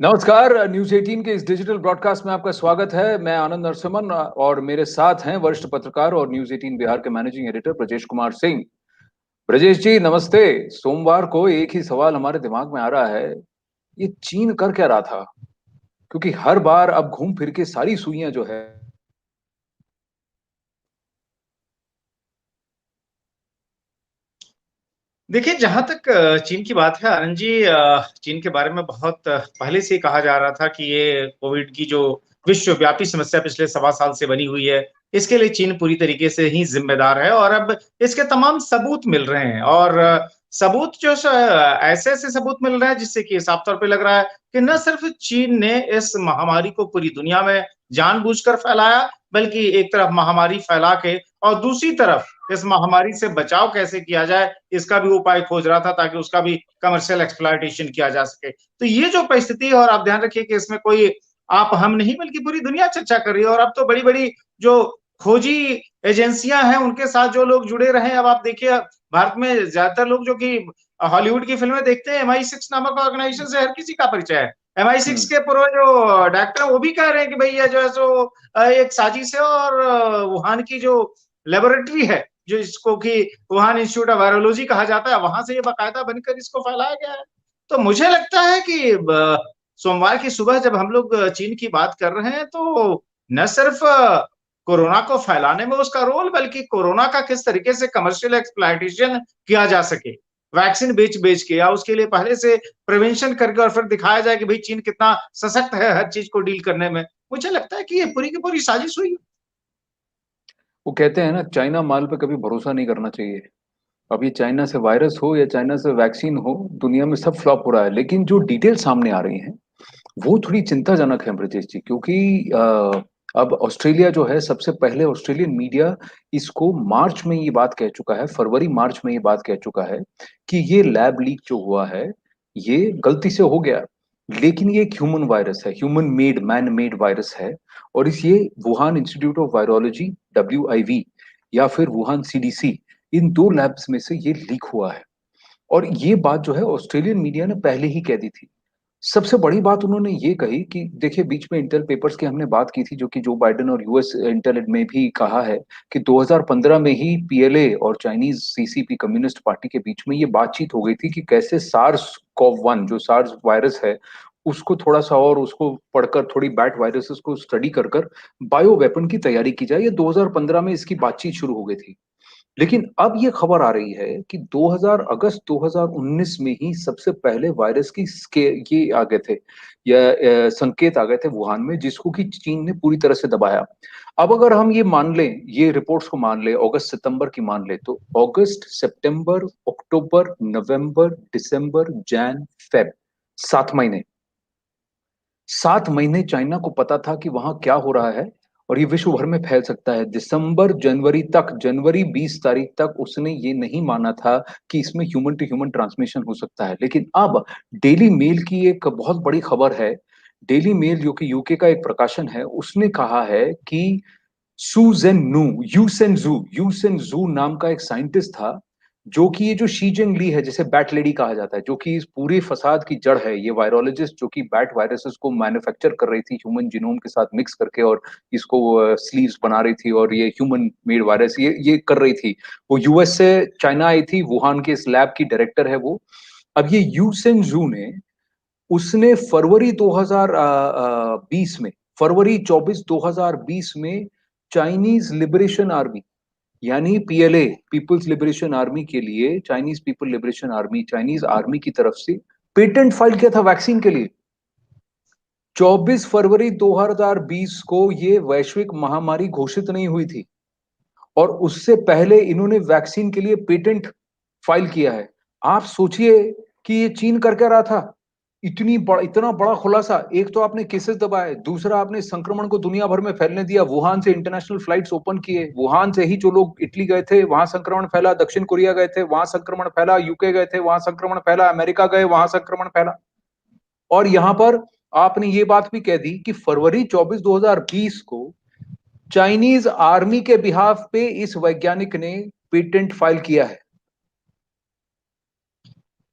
नमस्कार। न्यूज 18 के इस डिजिटल ब्रॉडकास्ट में आपका स्वागत है। मैं आनंद नरसिम्हन और मेरे साथ हैं वरिष्ठ पत्रकार और न्यूज 18 बिहार के मैनेजिंग एडिटर ब्रजेश कुमार सिंह। ब्रजेश जी नमस्ते। सोमवार को एक ही सवाल हमारे दिमाग में आ रहा है, ये चीन कर क्या रहा था? क्योंकि हर बार अब घूम फिर के सारी सुइयां जो है। देखिए, जहां तक चीन की बात है आनंद जी, चीन के बारे में बहुत पहले से ही कहा जा रहा था कि ये कोविड की जो विश्वव्यापी समस्या पिछले 1.25 साल से बनी हुई है, इसके लिए चीन पूरी तरीके से ही जिम्मेदार है। और अब इसके तमाम सबूत मिल रहे हैं। और सबूत जो ऐसे ऐसे सबूत मिल रहे हैं जिससे कि साफ तौर पे लग रहा है कि न सिर्फ चीन ने इस महामारी को पूरी दुनिया में जानबूझकर फैलाया, बल्कि एक तरफ महामारी फैला के और दूसरी तरफ इस महामारी से बचाव कैसे किया जाए इसका भी उपाय खोज रहा था, ताकि उसका भी कमर्शियल एक्सप्लॉयटेशन किया जा सके। तो ये जो परिस्थिति है, और आप ध्यान रखिए कि इसमें कोई आप हम नहीं बल्कि पूरी दुनिया चर्चा कर रही है। और अब तो बड़ी बड़ी जो खोजी एजेंसियां हैं उनके साथ जो लोग जुड़े रहे हैं, अब आप देखिए भारत में ज्यादातर लोग जो कि हॉलीवुड की फिल्में देखते हैं, MI6 नामक ऑर्गेनाइजेशन से हर किसी का परिचय है। MI6 हम्म। के पूर्व जो डॉक्टर वो भी कह रहे हैं कि भाई ये जो है सो एक साजिश है। और वुहान की जो लेबोरेटरी है, जो इसको कि वुहान इंस्टीट्यूट ऑफ वायरोलॉजी कहा जाता है, वहां से ये बाकायदा बनकर इसको फैलाया गया है। तो मुझे लगता है कि सोमवार की सुबह जब हम लोग चीन की बात कर रहे हैं, तो न सिर्फ कोरोना को फैलाने में उसका रोल, बल्कि कोरोना का किस तरीके से कमर्शियल एक्सप्लॉयटेशन किया जा सके, वैक्सीन बेच बेच के, या उसके लिए पहले से प्रिवेंशन करके और फिर दिखाया जाए कि भाई चीन कितना सशक्त है हर चीज को डील करने में। मुझे लगता है कि ये पूरी की पूरी साजिश हुई। वो कहते हैं ना, चाइना माल पे कभी भरोसा नहीं करना चाहिए। अब ये चाइना से वायरस हो या चाइना से वैक्सीन हो, दुनिया में सब फ्लॉप हो रहा है। लेकिन जो डिटेल सामने आ रही हैं वो थोड़ी चिंताजनक है ब्रजेश जी, क्योंकि अब ऑस्ट्रेलिया जो है, सबसे पहले ऑस्ट्रेलियन मीडिया इसको मार्च में ये बात कह चुका है, फरवरी मार्च में ये बात कह चुका है कि ये लैब लीक जो हुआ है ये गलती से हो गया। लेकिन ये एक ह्यूमन वायरस है, human made man made virus है। और इस ये Wuhan institute of virology, WIV, या फिर वुहान CDC, इन दो लैब्स में से ये लीक हुआ है। और ये बात जो है ऑस्ट्रेलियन मीडिया ने पहले ही कह दी थी। सबसे बड़ी बात उन्होंने ये कही कि देखिए, बीच में इंटेल पेपर्स की हमने बात की थी, जो कि जो बाइडेन और US इंटेल में भी कहा है कि 2015 में ही PLA और चाइनीज CCP कम्युनिस्ट पार्टी के बीच में ये बातचीत हो गई थी कि कैसे SARS-CoV-1 जो सार्स वायरस है उसको थोड़ा सा और उसको पढ़कर, थोड़ी बैट वायरसेस को स्टडी कर कर बायो वेपन की तैयारी की जाए। ये 2015 में इसकी बातचीत शुरू हो गई थी। लेकिन अब ये खबर आ रही है कि 2000 अगस्त 2019 में ही सबसे पहले वायरस की ये आ गए थे, या संकेत आ गए थे वुहान में, जिसको कि चीन ने पूरी तरह से दबाया। अब अगर हम ये मान लें, ये रिपोर्ट्स को मान लें, अगस्त सितंबर की मान लें, तो अगस्त, सितंबर, अक्टूबर, नवंबर, दिसंबर, जैन, फेब, 7 महीने, 7 महीने चाइना को पता था कि वहां क्या हो रहा है और ये विश्व भर में फैल सकता है। दिसंबर जनवरी तक, जनवरी 20 तारीख तक उसने ये नहीं माना था कि इसमें ह्यूमन टू ह्यूमन ट्रांसमिशन हो सकता है। लेकिन अब डेली मेल की एक बहुत बड़ी खबर है। डेली मेल जो कि यूके का एक प्रकाशन है, उसने कहा है कि सुजेन नू यूसेन जू यूसेन जू नाम का एक साइंटिस्ट था, जो कि ये जो शी ली है, जिसे बैट लेडी कहा जाता है, जो कि इस पूरे फसाद की जड़ है, ये वायरोलॉजिस्ट जो कि बैट वायरसेस को मैन्युफैक्चर कर रही थी ह्यूमन जीनोम के साथ मिक्स करके, और इसको स्लीव्स बना रही थी, और ये ह्यूमन मेड वायरस ये कर रही थी। वो US से चाइना आई थी, वुहान के इस लैब की डायरेक्टर है वो। अब ये यूसेन जू ने, उसने फरवरी 2020 में, फरवरी 2020 में चाइनीज लिबरेशन आर्मी, यानी PLA, पीपल्स लिबरेशन आर्मी के लिए, Chinese people liberation army, Chinese army की तरफ से पेटेंट फाइल किया था वैक्सीन के लिए। 24 फरवरी 2020 को ये वैश्विक महामारी घोषित नहीं हुई थी, और उससे पहले इन्होंने वैक्सीन के लिए पेटेंट फाइल किया है। आप सोचिए कि ये चीन कर क्या रहा था। इतना बड़ा खुलासा। एक तो आपने केसेस दबाए, दूसरा आपने संक्रमण को दुनिया भर में फैलने दिया। वुहान से इंटरनेशनल फ्लाइट्स ओपन किए, वुहान से ही जो लोग इटली गए थे वहां संक्रमण फैला, दक्षिण कोरिया गए थे वहां संक्रमण फैला, UK गए थे वहां संक्रमण फैला, अमेरिका गए वहां संक्रमण फैला। और यहां पर आपने ये बात भी कह दी कि फरवरी 24 2020 को चाइनीज आर्मी के बिहाफ पे इस वैज्ञानिक ने पेटेंट फाइल किया है।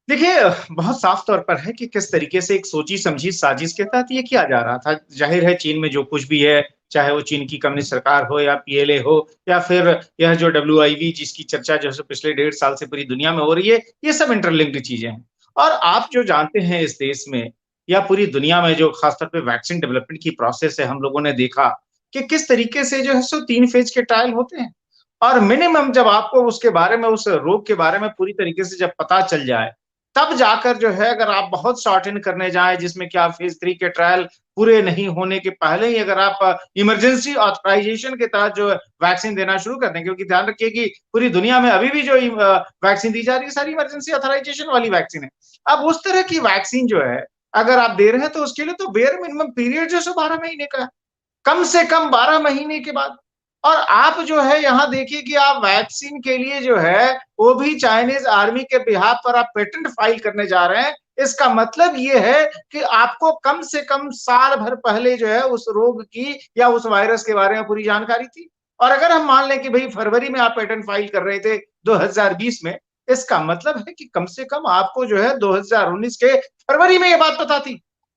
देखिए, बहुत साफ तौर पर है कि किस तरीके से एक सोची समझी साजिश के तहत ये किया जा रहा था। जाहिर है चीन में जो कुछ भी है, चाहे वो चीन की कम्युनिस्ट सरकार हो या पीएलए हो या फिर यह जो डब्ल्यूआईवी जिसकी चर्चा जो है पिछले 1.5 साल से पूरी दुनिया में हो रही है, ये सब इंटरलिंक्ड चीजें हैं। और आप जो जानते हैं इस देश में या पूरी दुनिया में जो खासतौर पे वैक्सीन डेवलपमेंट की प्रोसेस है, हम लोगों ने देखा कि किस तरीके से जो है 3 फेज के ट्रायल होते हैं। और मिनिमम जब आपको उसके बारे में, उस रोग के बारे में पूरी तरीके से जब पता चल जाए, तब जाकर जो है अगर आप बहुत शॉर्ट इन करने जाएँ जिसमें कि आप फेज़ 3 के ट्रायल पूरे नहीं होने के पहले ही अगर आप इमरजेंसी ऑथराइज़ेशन के तहत जो वैक्सीन देना शुरू कर दें, क्योंकि ध्यान रखिए कि पूरी दुनिया में अभी भी जो वैक्सीन दी जा रही है, सारी इमरजेंसी ऑथराइज़ेशन वाली वैक्सीन है। अब उस तरह की वैक्सीन जो है, अगर आप दे रहे हैं तो उसके लिए तो बेयर मिनिमम पीरियड जो है सो 12 महीने का है। कम से कम 12 महीने के बाद। और आप जो है यहाँ देखिए कि आप वैक्सीन के लिए जो है, वो भी चाइनीज़ आर्मी के बिहाफ़ पर आप पेटेंट फाइल करने जा रहे हैं। इसका मतलब ये है कि आपको कम से कम साल भर पहले जो है उस रोग की या उस वायरस के बारे में पूरी जानकारी थी। और अगर हम मान लें कि भई फरवरी में आप पेटेंट फाइल कर रहे थे 2020 में, इसका मतलब है कि कम से कम आपको जो है 2019 के फरवरी में ये बात पता थी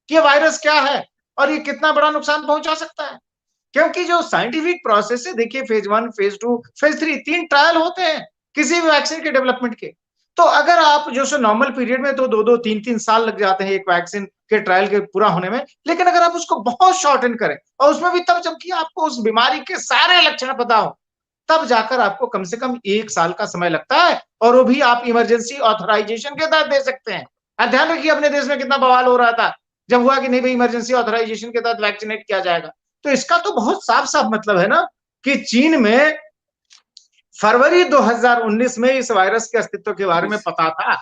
कि ये वायरस क्या है और ये कितना बड़ा नुकसान पहुँचा सकता है। क्योंकि जो साइंटिफिक प्रोसेस है, देखिए फेज 1, फेज 2, फेज 3 3 ट्रायल होते हैं किसी भी वैक्सीन के डेवलपमेंट के। तो अगर आप जो सो नॉर्मल पीरियड में तो 2-2 3-3 साल लग जाते हैं एक वैक्सीन के ट्रायल के पूरा होने में। लेकिन अगर आप उसको बहुत शॉर्टन करें और उसमें भी तब जबकि आपको उस बीमारी के सारे लक्षण पता हो, तब जाकर आपको कम से कम 1 साल का समय लगता है और वो भी आप इमरजेंसी ऑथराइजेशन के तहत दे सकते हैं। ध्यान रखिए अपने देश में कितना बवाल हो रहा था, जब हुआ कि नहीं भई इमरजेंसी ऑथराइजेशन के तहत वैक्सीनेट किया जाएगा। तो इसका तो बहुत साफ-साफ मतलब है ना कि चीन में फरवरी 2019 में इस वायरस के अस्तित्व के बारे में यस। पता था।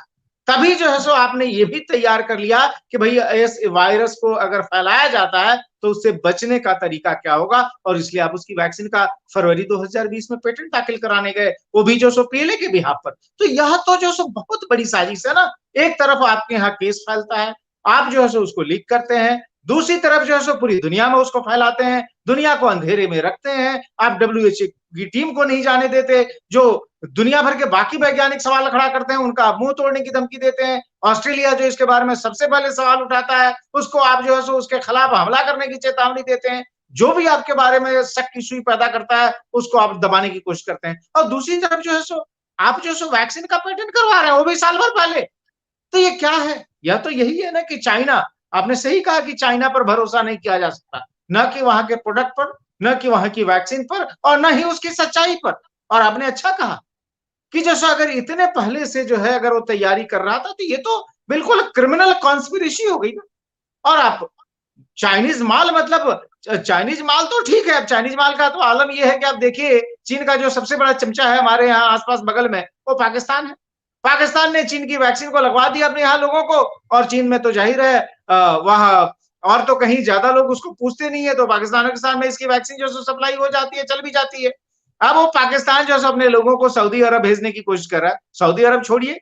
तभी जो है सो आपने ये भी तैयार कर लिया कि भई इस वायरस को अगर फैलाया जाता है तो उससे बचने का तरीका क्या होगा, और इसलिए आप उसकी वैक्सीन का फरवरी 2020 में पेटेंट दाखिल कराने गए, वो भी जो सो पीएलए के बिहाफ पर। तो यह तो जो सो बहुत बड़ी साजिश है ना। एक तरफ आपके यहाँ केस फैलता है, आप जो है सो उसको लीक करते हैं, दूसरी तरफ जो है सो पूरी दुनिया में उसको फैलाते हैं, दुनिया को अंधेरे में रखते हैं, आप डब्ल्यूएचओ की टीम को नहीं जाने देते, जो दुनिया भर के बाकी वैज्ञानिक सवाल खड़ा करते हैं, उनका मुंह तोड़ने की धमकी देते हैं। ऑस्ट्रेलिया जो इसके बारे में सबसे पहले सवाल उठाता है, उसको आप जो है सो उसके खिलाफ हमला करने की चेतावनी देते हैं। जो भी आपके बारे में शक की सुई पैदा करता है, उसको आप दबाने की कोशिश करते हैं। और दूसरी तरफ जो है सो आप जो है सो वैक्सीन का पेटेंट करवा रहे हैं, वो भी साल भर पहले। तो ये क्या है? या तो यही है ना कि चाइना, आपने सही कहा कि चाइना पर भरोसा नहीं किया जा सकता, न कि वहां के प्रोडक्ट पर, न कि वहां की वैक्सीन पर, और न ही उसकी सच्चाई पर। और आपने अच्छा कहा कि जैसे अगर इतने पहले से जो है अगर वो तैयारी कर रहा था, तो ये तो बिल्कुल क्रिमिनल कॉन्स्पिरेसी हो गई ना। और आप चाइनीज माल, मतलब चाइनीज माल तो ठीक है, अब चाइनीज माल का तो आलम यह है कि आप देखिए चीन का जो सबसे बड़ा चमचा है हमारे यहाँ आसपास बगल में, वो पाकिस्तान है। पाकिस्तान ने चीन की वैक्सीन को लगवा दिया अपने यहाँ लोगों को, और चीन में तो जाहिर है वहां और तो कहीं ज्यादा लोग उसको पूछते नहीं है, तो पाकिस्तान के साथ में इसकी वैक्सीन जो सप्लाई हो जाती है, चल भी जाती है। अब वो पाकिस्तान जो है अपने लोगों को सऊदी अरब भेजने की कोशिश कर रहा है। सऊदी अरब छोड़िए,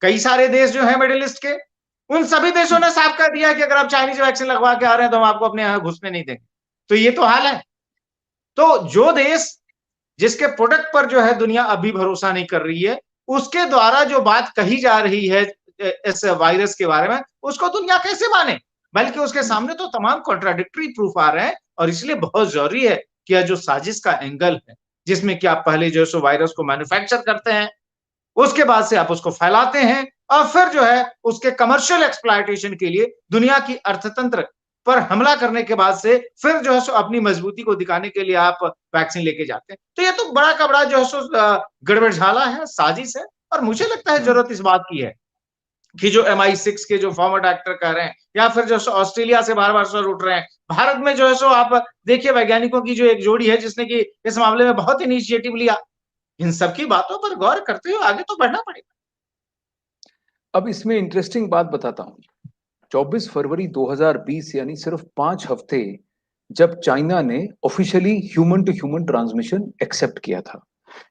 कई सारे देश जो है मिडिल ईस्ट के, उन सभी देशों ने साफ कर दिया कि अगर आप चाइनीज वैक्सीन लगवा के आ रहे हैं तो हम आपको अपने यहाँ घुसने नहीं देंगे। तो ये तो हाल है। तो जो देश जिसके प्रोडक्ट पर जो है दुनिया अभी भरोसा नहीं कर रही है, उसके द्वारा जो बात कही जा रही है इस वायरस के बारे में, उसको दुनिया कैसे माने? बल्कि उसके सामने तो तमाम कॉन्ट्राडिक्टरी प्रूफ आ रहे हैं। और इसलिए बहुत जरूरी है कि यह जो साजिश का एंगल है, जिसमें कि आप पहले जो है वायरस को मैन्युफैक्चर करते हैं, उसके बाद से आप उसको फैलाते हैं, और फिर जो है उसके कमर्शियल एक्सप्लॉयटेशन के लिए दुनिया की अर्थतंत्र पर हमला करने के बाद से फिर जो है सो अपनी मजबूती को दिखाने के लिए आप वैक्सीन लेके जाते हैं। तो ये तो बड़ा का बड़ा जो है सो गड़बड़झाला है, साजिश है। और मुझे लगता है जरूरत इस बात की है कि जो MI6 के जो फॉर्मर डॉक्टर कह रहे हैं, या फिर जो ऑस्ट्रेलिया से बार बार सर उठ रहे हैं, भारत में जो है सो आप देखिए वैज्ञानिकों की जो एक जोड़ी है जिसने कि इस मामले में बहुत इनिशिएटिव लिया, इन सबकी बातों पर गौर करते हुए आगे तो बढ़ना पड़ेगा। अब इसमें इंटरेस्टिंग बात बताता हूँ। 24 फरवरी 2020 यानी सिर्फ 5 हफ्ते जब चाइना ने officially human to human transmission accept किया था,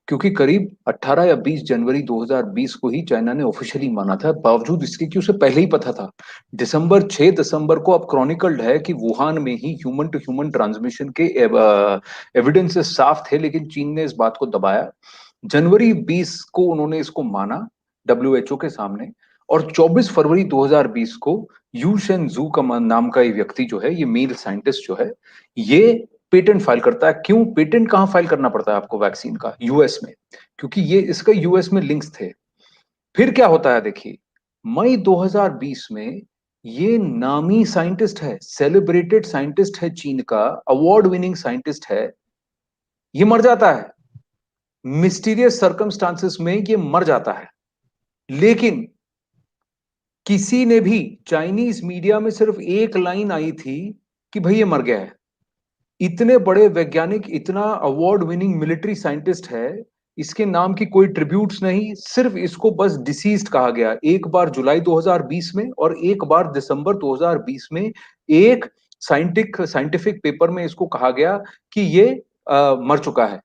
क्योंकि करीब 18 या 20 जनवरी 2020 को ही चाइना ने ऑफिशियली माना था, बावजूद इसके कि उसे पहले ही पता था। 6 दिसंबर को अब क्रॉनिकल्ड है कि वुहान में ही ह्यूमन टू ह्यूमन ट्रांसमिशन के एविडेंसेस साफ थे, लेकिन चीन ने इस बात को दबाया। जनवरी 20 को उन्होंने इसको माना डब्ल्यूएचओ के सामने, और 24 फरवरी 2020 को यू शेन जू का नाम का ये व्यक्ति जो है, ये मेल साइंटिस्ट जो है, ये पेटेंट फाइल करता है। क्यों पेटेंट कहाँ फाइल करना पड़ता है आपको वैक्सीन का? यूएस में, क्योंकि ये इसका यूएस में लिंक्स थे। फिर क्या होता है देखिए, मई 2020 में ये नामी साइंटिस्ट है, सेलिब्रेटेड साइंटिस्ट है, चीन का अवार्ड विनिंग साइंटिस्ट है, ये मर जाता है। मिस्टीरियस सर्कमस्टांसेस में ये मर जाता है। लेकिन किसी ने भी, चाइनीज मीडिया में सिर्फ एक लाइन आई थी कि भाई ये मर गया है। इतने बड़े वैज्ञानिक, इतना अवार्ड विनिंग मिलिट्री साइंटिस्ट है, इसके नाम की कोई ट्रिब्यूट्स नहीं, सिर्फ इसको बस डिसीज्ड कहा गया। एक बार जुलाई 2020 में और एक बार दिसंबर 2020 में एक साइंटिफिक पेपर में इसको कहा गया कि ये मर चुका है।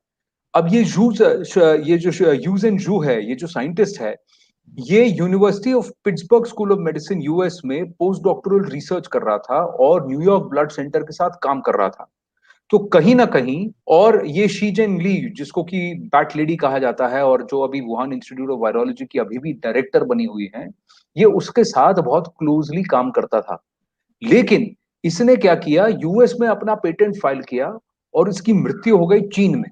अब ये जो यूज एंड जू है, ये जो साइंटिस्ट है, ये university of Pittsburgh school of medicine US में पोस्ट डॉक्टोरल रिसर्च कर रहा था और न्यूयॉर्क ब्लड सेंटर के साथ काम कर रहा था। तो कहीं ना कहीं, और ये शीजेन ली, जिसको कि बैट लेडी कहा जाता है और जो अभी वुहान इंस्टीट्यूट ऑफ वायरोलॉजी की अभी भी डायरेक्टर बनी हुई है, ये उसके साथ बहुत क्लोजली काम करता था। लेकिन इसने क्या किया, यूएस में अपना पेटेंट फाइल किया और इसकी मृत्यु हो गई चीन में,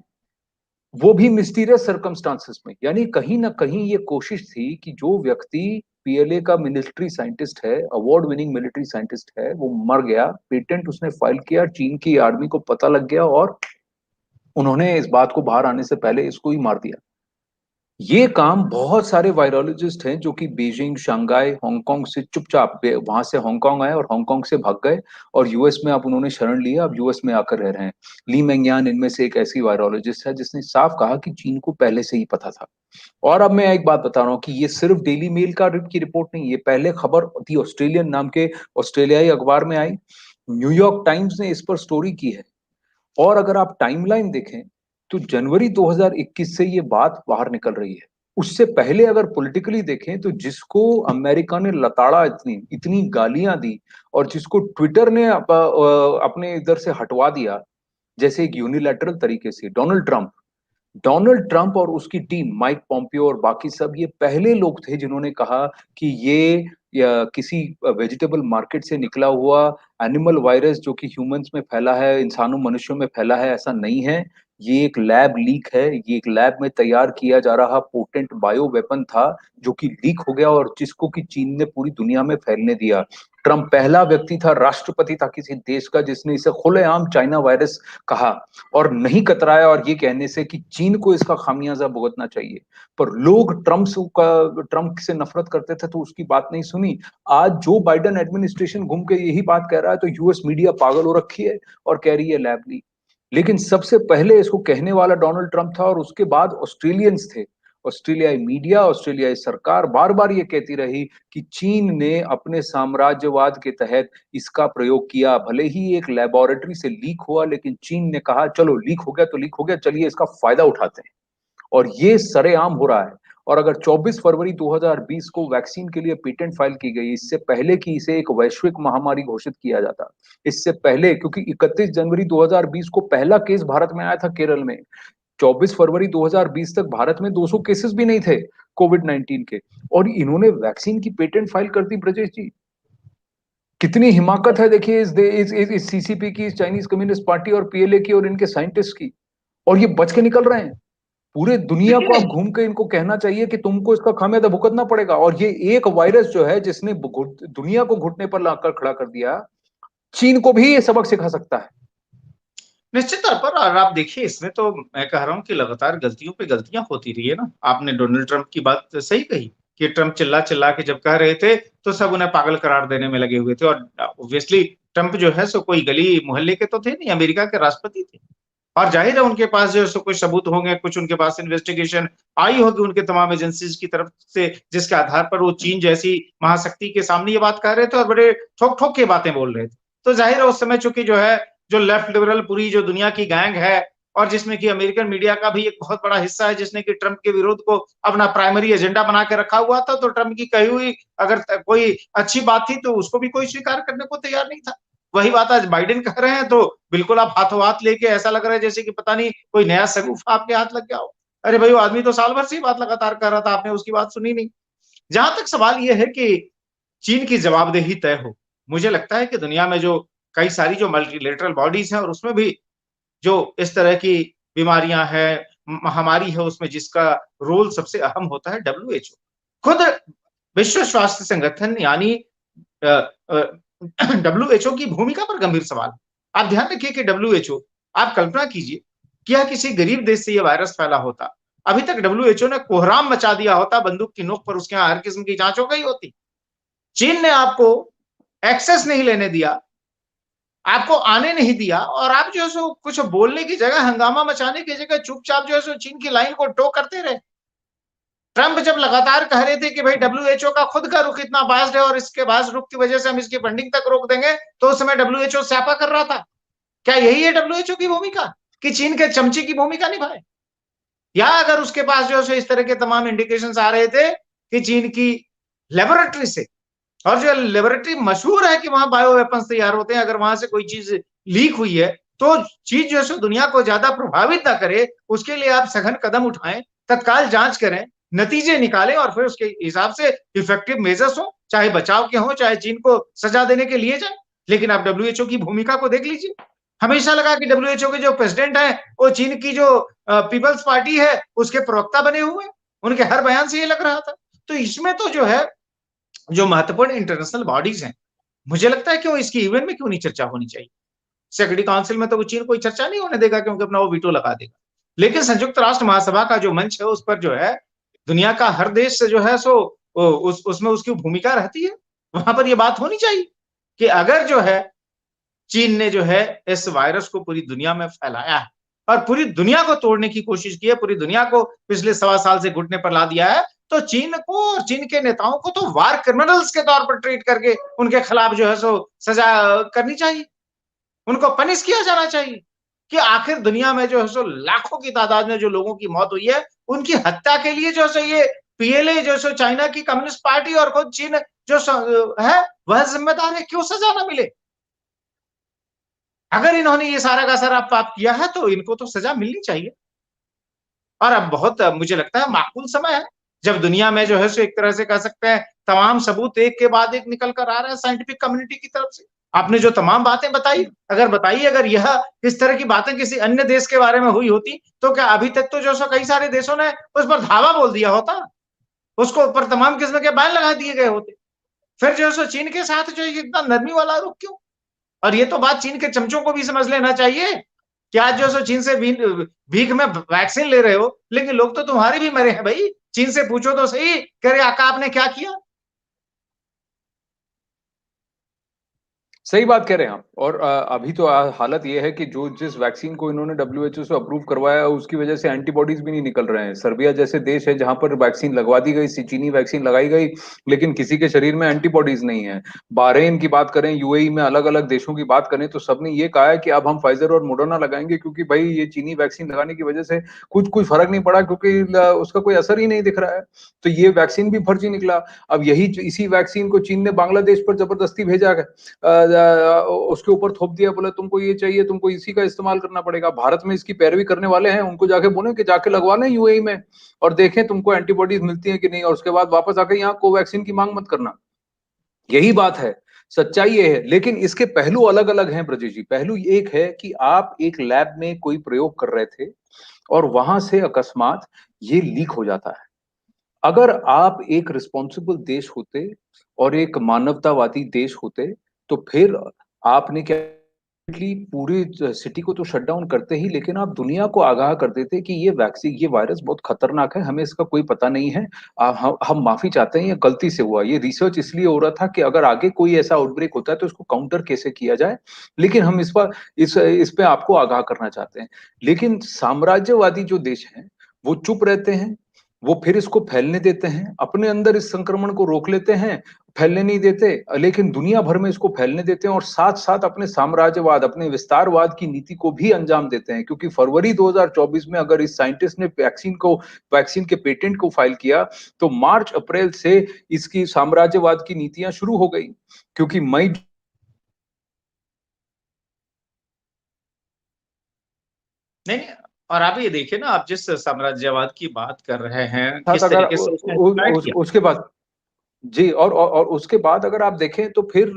वो भी मिस्टीरियस सर्कमस्टांसेस में। यानी कहीं ना कहीं ये कोशिश थी कि जो व्यक्ति पीएलए का मिलिट्री साइंटिस्ट है, अवार्ड विनिंग मिलिट्री साइंटिस्ट है, वो मर गया, पेटेंट उसने फाइल किया, चीन की आर्मी को पता लग गया और उन्होंने इस बात को बाहर आने से पहले इसको ही मार दिया। ये काम बहुत सारे वायरोलॉजिस्ट हैं जो कि बीजिंग, शंघाई, हांगकांग से चुपचाप वहां से हांगकांग आए और हांगकांग से भाग गए और यूएस में अब उन्होंने शरण लिया, अब यूएस में आकर रह रहे हैं। ली मेंगयान इनमें से एक ऐसी वायरोलॉजिस्ट है जिसने साफ कहा कि चीन को पहले से ही पता था। और अब मैं एक बात बता रहा हूँ कि ये सिर्फ डेली मेल का की रिपोर्ट नहीं, ये पहले खबर थी ऑस्ट्रेलियन नाम के ऑस्ट्रेलियाई अखबार में आई, न्यूयॉर्क टाइम्स ने इस पर स्टोरी की है। और अगर आप टाइमलाइन देखें तो जनवरी 2021 से ये बात बाहर निकल रही है। उससे पहले अगर पॉलिटिकली देखें तो जिसको अमेरिका ने लताड़ा, इतनी इतनी गालियां दी और जिसको ट्विटर ने अपने इधर से हटवा दिया, जैसे एक यूनिलैटरल तरीके से डोनाल्ड ट्रंप और उसकी टीम, माइक पॉम्पियो और बाकी सब, ये पहले लोग थे जिन्होंने कहा कि ये या किसी वेजिटेबल मार्केट से निकला हुआ एनिमल वायरस जो कि ह्यूमंस में फैला है, इंसानों मनुष्यों में फैला है, ऐसा नहीं है। ये एक लैब लीक है, ये एक लैब में तैयार किया जा रहा पोटेंट बायो वेपन था जो कि लीक हो गया और जिसको कि चीन ने पूरी दुनिया में फैलने दिया। ट्रंप पहला व्यक्ति था, राष्ट्रपति था किसी देश का, जिसने इसे खुलेआम चाइना वायरस कहा और नहीं कतराया और ये कहने से कि चीन को इसका खामियाजा भुगतना चाहिए। पर लोग ट्रंप से नफरत करते थे तो उसकी बात नहीं सुनी। आज जो बाइडेन एडमिनिस्ट्रेशन घूम के यही बात कह रहा है तो यूएस मीडिया पागल हो रखी है और कह रही है लैब लीक। लेकिन सबसे पहले इसको कहने वाला डोनाल्ड ट्रंप था और उसके बाद ऑस्ट्रेलियंस थे। ऑस्ट्रेलियाई मीडिया, ऑस्ट्रेलियाई सरकार बार बार ये कहती रही कि चीन ने अपने साम्राज्यवाद के तहत इसका प्रयोग किया, भले ही एक लेबोरेटरी से लीक हुआ, लेकिन चीन ने कहा चलो लीक हो गया तो लीक हो गया, चलिए इसका फायदा उठाते हैं। और ये सरेआम हो रहा है। और अगर 24 फरवरी 2020 को वैक्सीन के लिए पेटेंट फाइल की गई, इससे पहले कि इसे एक वैश्विक महामारी घोषित किया जाता, इससे पहले, क्योंकि 31 जनवरी 2020 को पहला केस भारत में आया था केरल में, 24 फरवरी 2020 तक भारत में 200 केसेस भी नहीं थे कोविड 19 के, और इन्होंने वैक्सीन की पेटेंट फाइल कर दी। ब्रजेश जी, कितनी हिमाकत है देखिए इस सीसीपी की, इस चाइनीज कम्युनिस्ट पार्टी और पीएलए की और इनके साइंटिस्ट की, और ये बच के निकल रहे हैं। पूरे दुनिया को देखिए, अब घूम के इनको कहना चाहिए कि तुमको इसका खामियाजा भुगतना पड़ेगा। और ये एक वायरस जो है जिसने दुनिया को घुटने पर लाकर खड़ा कर दिया, चीन को भी ये सबक सिखा सकता है। निश्चित तौर पर। और आप देखिए, इसमें तो मैं कह रहा हूँ कि लगातार गलतियों पे गलतियां होती रही है ना। आपने डोनाल्ड ट्रंप की बात सही कही कि ट्रंप चिल्ला चिल्ला के जब कह रहे थे तो सब उन्हें पागल करार देने में लगे हुए थे। और ऑब्वियसली ट्रंप जो है सो कोई गली मोहल्ले के तो थे नहीं, अमेरिका के राष्ट्रपति थे। और जाहिर है उनके पास जो है सो कुछ सबूत होंगे, कुछ उनके पास इन्वेस्टिगेशन आई होगी उनके तमाम एजेंसीज की तरफ से, जिसके आधार पर वो चीन जैसी महाशक्ति के सामने ये बात कह रहे थे और बड़े ठोक ठोक के बातें बोल रहे थे। तो जाहिर है उस समय चूंकि जो है, जो लेफ्ट लिबरल पूरी जो दुनिया की गैंग है, और जिसमें कि अमेरिकन मीडिया का भी एक बहुत बड़ा हिस्सा है, जिसने कि ट्रंप के विरोध को अपना प्राइमरी एजेंडा बना के रखा हुआ था, तो ट्रंप की कही हुई अगर कोई अच्छी बात थी तो उसको भी कोई स्वीकार करने को तैयार नहीं था। वही बात आज बाइडेन कह रहे हैं तो बिल्कुल आप हाथों हाथ लेके ऐसा लग रहा है जैसे कि पता नहीं कोई नया सगुफा आपके हाथ लग गया हो। अरे भाई, वो आदमी तो साल भर से ही बात लगातार कर रहा था, आपने उसकी बात सुनी नहीं। जहां तक सवाल यह है कि चीन की जवाबदेही तय हो, मुझे लगता है कि दुनिया में जो कई सारी जो मल्टीलेटरल बॉडीज हैं और उसमें भी जो इस तरह की बीमारियां हैं, महामारी है, उसमें जिसका रोल सबसे अहम होता है डब्ल्यूएचओ। खुद विश्व स्वास्थ्य संगठन यानी डब्ल्यूएचओ की भूमिका पर गंभीर सवाल। आप ध्यान रखिए कि डब्ल्यूएचओ, आप कल्पना कीजिए क्या किसी गरीब देश से यह वायरस फैला होता, अभी तक डब्ल्यूएचओ ने कोहराम मचा दिया होता, बंदूक की नोक पर उसके यहाँ हर किस्म की जांच हो गई होती। चीन ने आपको एक्सेस नहीं लेने दिया, आपको आने नहीं दिया, और आप जो है सो कुछ बोलने की जगह, हंगामा मचाने की जगह चुपचाप जो है सो चीन की लाइन को टो करते रहे। ट्रंप जब लगातार कह रहे थे कि भाई डब्ल्यूएचओ का खुद का रुख इतना बायस्ड है और इसके बाद रुख की वजह से हम इसकी फंडिंग तक रोक देंगे, तो उस समय डब्ल्यूएचओ स्यापा कर रहा था। क्या यही है डब्ल्यूएचओ की भूमिका कि चीन के चमचे की भूमिका निभाए? या अगर उसके पास जो है इस तरह के तमाम इंडिकेशंस आ रहे थे कि चीन की लेबोरेटरी से, और जो लेबोरेटरी मशहूर है कि वहां बायो वेपन्स तैयार होते हैं, अगर वहां से कोई चीज लीक हुई है तो चीज जो है दुनिया को ज्यादा प्रभावित ना करे, उसके लिए आप सघन कदम उठाएं, तत्काल जांच करें, नतीजे निकालें और फिर उसके हिसाब से इफेक्टिव मेजर्स हो, चाहे बचाव के हो, चाहे चीन को सजा देने के लिए जाए। लेकिन आप डब्ल्यूएचओ की भूमिका को देख लीजिए। हमेशा लगा कि डब्ल्यूएचओ के जो प्रेसिडेंट है वो चीन की जो पीपल्स पार्टी है उसके प्रवक्ता बने हुए, उनके हर बयान से ये लग रहा था। तो इसमें तो जो है, जो महत्वपूर्ण इंटरनेशनल बॉडीज हैं, मुझे लगता है कि वो इसकी यूएन में क्यों नहीं चर्चा होनी चाहिए। सिक्योरिटी काउंसिल में तो वो चीन कोई चर्चा नहीं होने देगा, क्योंकि अपना वो वीटो लगा देगा। लेकिन संयुक्त राष्ट्र महासभा का जो मंच है उस पर जो है दुनिया का हर देश से जो है सो उसमें उसकी भूमिका रहती है। वहां पर ये बात होनी चाहिए कि अगर जो है चीन ने जो है इस वायरस को पूरी दुनिया में फैलाया है और पूरी दुनिया को तोड़ने की कोशिश की है, पूरी दुनिया को पिछले 1.25 साल से घुटने पर ला दिया है, तो चीन को और चीन के नेताओं को तो वार क्रिमिनल्स के तौर पर ट्रीट करके उनके खिलाफ जो है सो सजा करनी चाहिए, उनको पनिश किया जाना चाहिए कि आखिर दुनिया में जो है सो लाखों की तादाद में जो लोगों की मौत हुई है, उनकी हत्या के लिए जो है सो ये पीएलए जो सो चाइना की कम्युनिस्ट पार्टी और खुद चीन जो है वह जिम्मेदार है, क्यों सजा ना मिले? अगर इन्होंने ये सारा का सारा पाप किया है तो इनको तो सजा मिलनी चाहिए। और अब बहुत मुझे लगता है माकूल समय है, जब दुनिया में जो है सो एक तरह से कह सकते हैं तमाम सबूत एक के बाद एक निकल कर आ रहे हैं साइंटिफिक कम्युनिटी की तरफ से। आपने जो तमाम बातें बताई, अगर बताइए अगर यह इस तरह की बातें किसी अन्य देश के बारे में हुई होती तो क्या अभी तक तो जो सो कई सारे देशों ने उस पर धावा बोल दिया होता, उसको ऊपर तमाम किस्म के बैन लगा दिए गए होते। फिर जो है सो चीन के साथ जो इतना नरमी वाला रुख क्यों? और ये तो बात चीन के चमचों को भी समझ लेना चाहिए कि आज जो सो चीन से भीख में वैक्सीन ले रहे हो, लेकिन लोग तो तुम्हारे भी मरे हैं भाई। चीन से पूछो तो सही, कह रहे आका आपने क्या किया? सही बात कह रहे हैं आप। और अभी तो हालत ये है कि जो जिस वैक्सीन को इन्होंने डब्ल्यूएचओ से अप्रूव करवाया उसकी वजह से एंटीबॉडीज भी नहीं निकल रहे हैं। सर्बिया जैसे देश है जहां पर वैक्सीन लगवा दी गई, चीनी वैक्सीन लगाई गई, लेकिन किसी के शरीर में एंटीबॉडीज नहीं है। बहरीन की बात करें, यूएई में अलग अलग देशों की बात करें तो सबने ये कहा है कि अब हम फाइजर और मोडर्ना लगाएंगे, क्योंकि भाई ये चीनी वैक्सीन लगाने की वजह से कुछ कुछ फर्क नहीं पड़ा, क्योंकि उसका कोई असर ही नहीं दिख रहा है। तो ये वैक्सीन भी फर्जी निकला। अब यही इसी वैक्सीन को चीन ने बांग्लादेश पर जबरदस्ती भेजा उसके ऊपर थोप दिया, बोला तुमको ये चाहिए, तुमको इसी का इस्तेमाल करना पड़ेगा। भारत में इसकी पैरवी करने वाले हैं, उनको जाके बोले कि जाके लगवा लें यूएई में और देखें तुमको एंटीबॉडीज मिलती है कि नहीं, और उसके बाद वापस आके यहाँ कोवैक्सीन की मांग मत करना। यही बात है, सच्चाई ये है। लेकिन इसके पहलू अलग अलग हैं ब्रजेश जी। पहलू एक है कि आप एक लैब में कोई प्रयोग कर रहे थे और वहां से अकस्मात ये लीक हो जाता है। अगर आप एक रिस्पॉन्सिबल देश होते और एक मानवतावादी देश होते तो फिर आपने क्या, पूरी सिटी को तो शट डाउन करते ही, लेकिन आप दुनिया को आगाह कर देते कि ये वैक्सीन, ये वायरस बहुत खतरनाक है, हमें इसका कोई पता नहीं है, हम माफी चाहते हैं, ये गलती से हुआ। ये रिसर्च इसलिए हो रहा था कि अगर आगे कोई ऐसा आउटब्रेक होता है तो इसको काउंटर कैसे किया जाए, लेकिन हम इस पे आपको आगाह करना चाहते हैं। लेकिन साम्राज्यवादी जो देश हैं वो चुप रहते हैं, वो फिर इसको फैलने देते हैं, अपने अंदर इस संक्रमण को रोक लेते हैं, फैलने नहीं देते, लेकिन दुनिया भर में इसको फैलने देते हैं और साथ साथ अपने साम्राज्यवाद, अपने विस्तारवाद की नीति को भी अंजाम देते हैं। क्योंकि फरवरी 2024 में अगर इस साइंटिस्ट ने वैक्सीन के पेटेंट को फाइल किया तो मार्च अप्रैल से इसकी साम्राज्यवाद की नीतियां शुरू हो गई, क्योंकि मई नहीं नहीं, और आप ये देखिए ना, आप जिस साम्राज्यवाद की बात कर रहे हैं था किस अगर तरीके से उसने डिक्लाइड किया। उसके बाद। जी, और उसके बाद अगर आप देखें तो फिर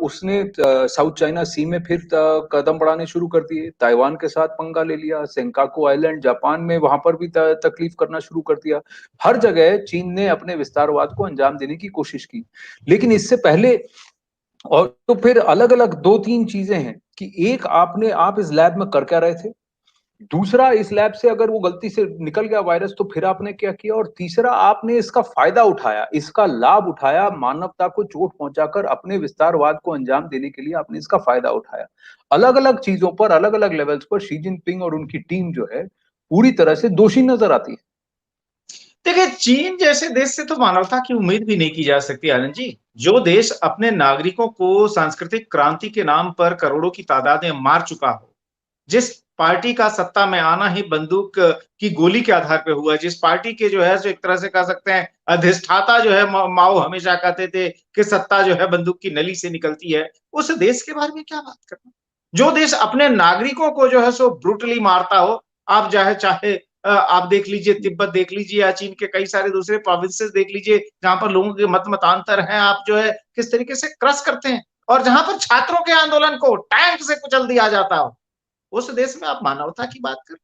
उसने साउथ चाइना सी में फिर कदम बढ़ाने शुरू कर दिए, ताइवान के साथ पंगा ले लिया, सेंकाकू आइलैंड जापान में वहाँ पर भी तकलीफ करना शुरू कर दिया। हर जगह चीन ने अपने विस्तारवाद को अंजाम देने की कोशिश की। लेकिन इससे पहले और तो फिर अलग-अलग 2-3 चीज़ें हैं कि एक आप इस लैब में कर क्या रहे थे? दूसरा, इस लैब से अगर वो गलती से निकल गया वायरस तो फिर आपने क्या किया? और तीसरा, आपने इसका फ़ायदा उठाया, इसका लाभ उठाया, मानवता को चोट पहुँचाकर अपने विस्तारवाद को अंजाम देने के लिए आपने इसका फ़ायदा उठाया। अलग-अलग चीज़ों पर, अलग-अलग लेवल्स पर शी जिनपिंग और उनकी टीम जो है, पूरी तरह से दोषी नज़र आती है। देखिए, चीन जैसे देश से तो मानवता की उम्मीद भी नहीं की जा सकती आनंद जी। जो देश अपने नागरिकों को सांस्कृतिक क्रांति के नाम पर करोड़ों की तादाद में मार चुका हो, जिस पार्टी का सत्ता में आना ही बंदूक की गोली के आधार पे हुआ है, जिस पार्टी के जो है सो एक तरह से कह सकते हैं अधिष्ठाता जो है माओ हमेशा कहते थे कि सत्ता जो है बंदूक की नली से निकलती है, उस देश के बारे में क्या बात करना? जो देश अपने नागरिकों को जो है सो ब्रूटली मारता हो, आप चाहे चाहे आप देख लीजिए तिब्बत देख लीजिए या चीन के कई सारे दूसरे प्रोविंसेस देख लीजिए, जहाँ पर लोगों के मतांतर हैं, आप जो है किस तरीके से क्रश करते हैं और जहाँ पर छात्रों के आंदोलन को टैंक से कुचल दिया जाता हो। उस देश में आप मानवता की बात कर